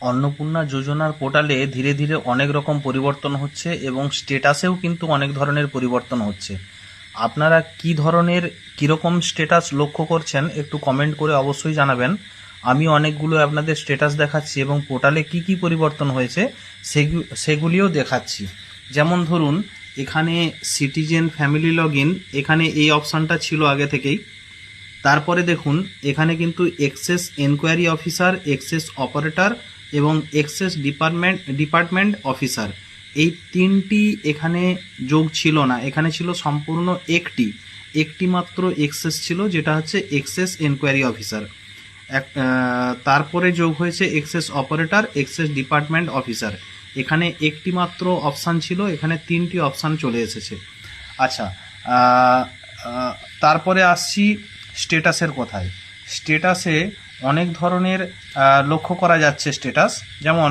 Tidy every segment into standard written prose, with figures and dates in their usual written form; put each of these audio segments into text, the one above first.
অন্নপূর্ণা যোজনার পোর্টালে ধীরে ধীরে অনেক রকম পরিবর্তন হচ্ছে এবং স্ট্যাটাসেও কিন্তু অনেক ধরনের পরিবর্তন হচ্ছে। আপনারা কি ধরনের কীরকম স্ট্যাটাস লক্ষ্য করছেন একটু কমেন্ট করে অবশ্যই জানাবেন। আমি অনেকগুলো আপনাদের স্ট্যাটাস দেখাচ্ছি এবং পোর্টালে কি কি পরিবর্তন হয়েছে সেগুলিও দেখাচ্ছি। যেমন ধরুন, এখানে সিটিজেন ফ্যামিলি লগ ইন, এখানে এই অপশানটা ছিল আগে থেকেই। তারপরে দেখুন, এখানে কিন্তু excise enquiry officer, excise operator এবং এক্সেস ডিপার্টমেন্ট অফিসার, এই তিনটি এখানে যোগ ছিল না। এখানে ছিল সম্পূর্ণ একটি মাত্র এক্সেস ছিল, যেটা হচ্ছে এক্সেস এনকোয়ারি অফিসার। তারপরে যোগ হয়েছে excise operator, excise department officer. এখানে একটি মাত্র অপশান ছিল, এখানে তিনটি অপশান চলে এসেছে। আচ্ছা, তারপরে আসছি স্ট্যাটাসের কথায়। স্ট্যাটাসে অনেক ধরনের লক্ষ্য করা যাচ্ছে স্ট্যাটাস। যেমন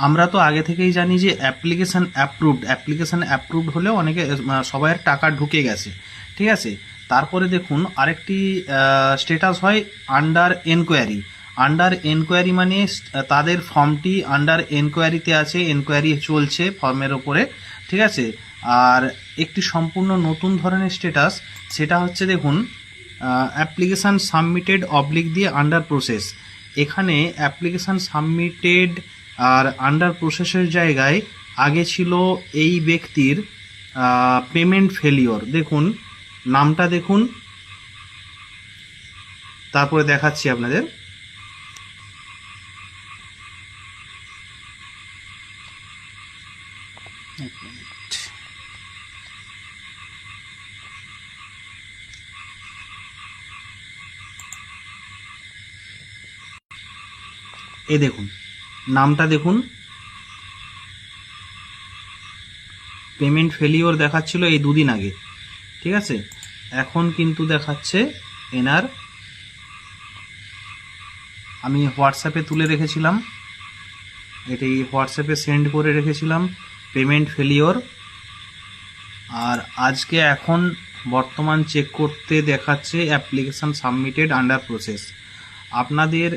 আমরা তো আগে থেকেই জানি যে অ্যাপ্লিকেশান অ্যাপ্রুভড হলেও অনেকে সবাইয়ের টাকা ঢুকে গেছে, ঠিক আছে। তারপরে দেখুন আরেকটি স্ট্যাটাস হয় আন্ডার এনকোয়ারি, মানে তাদের ফর্মটি আন্ডার এনকোয়ারিতে আছে, এনকোয়ারি চলছে ফর্মের ওপরে, ঠিক আছে। আর একটি সম্পূর্ণ নতুন ধরনের স্ট্যাটাস, সেটা হচ্ছে দেখুন অ্যাপ্লিকেশান সাবমিটেড অবলিক দিয়ে আন্ডার প্রসেস। এখানে অ্যাপ্লিকেশান সাবমিটেড আর আন্ডার প্রসেসের জায়গায় আগে ছিল এই ব্যক্তির পেমেন্ট ফেলিওর। দেখুন নামটা দেখুন, তারপরে দেখাচ্ছি আপনাদের। এই দেখুন নামটা দেখুন, পেমেন্ট ফেলিওর দেখাচ্ছিল এই দুদিন আগে, ঠিক আছে। এখন কিন্তু দেখাচ্ছে এনার, আমি হোয়াটসঅ্যাপে তুলে রেখেছিলাম, এটি হোয়াটসঅ্যাপে সেন্ড করে রেখেছিলাম পেমেন্ট ফেলিওর। আর আজকে এখন বর্তমান চেক করতে দেখাচ্ছে অ্যাপ্লিকেশান সাবমিটেড আন্ডার প্রসেস। আপনাদের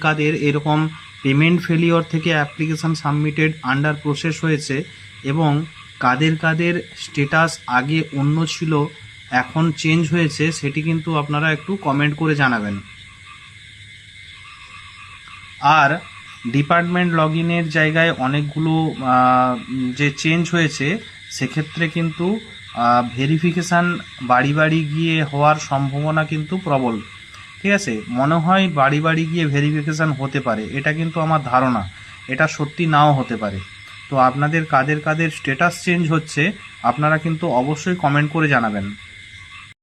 কাদের এরকম পেমেন্ট ফেলিওর থেকে অ্যাপ্লিকেশান সাবমিটেড আন্ডার প্রসেস হয়েছে এবং কাদের স্ট্যাটাস আগে অন্য ছিল এখন চেঞ্জ হয়েছে, সেটি কিন্তু আপনারা একটু কমেন্ট করে জানাবেন। আর ডিপার্টমেন্ট লগ ইনের জায়গায় অনেকগুলো যে চেঞ্জ হয়েছে, সেক্ষেত্রে কিন্তু ভেরিফিকেশান বাড়ি বাড়ি গিয়ে হওয়ার সম্ভাবনা কিন্তু প্রবল, ঠিক আছে। মনে হয় বাড়ি বাড়ি গিয়ে ভেরিফিকেশান হতে পারে, এটা কিন্তু আমার ধারণা, এটা সত্যি নাও হতে পারে। তো আপনাদের কাদের স্ট্যাটাস চেঞ্জ হচ্ছে আপনারা কিন্তু অবশ্যই কমেন্ট করে জানাবেন।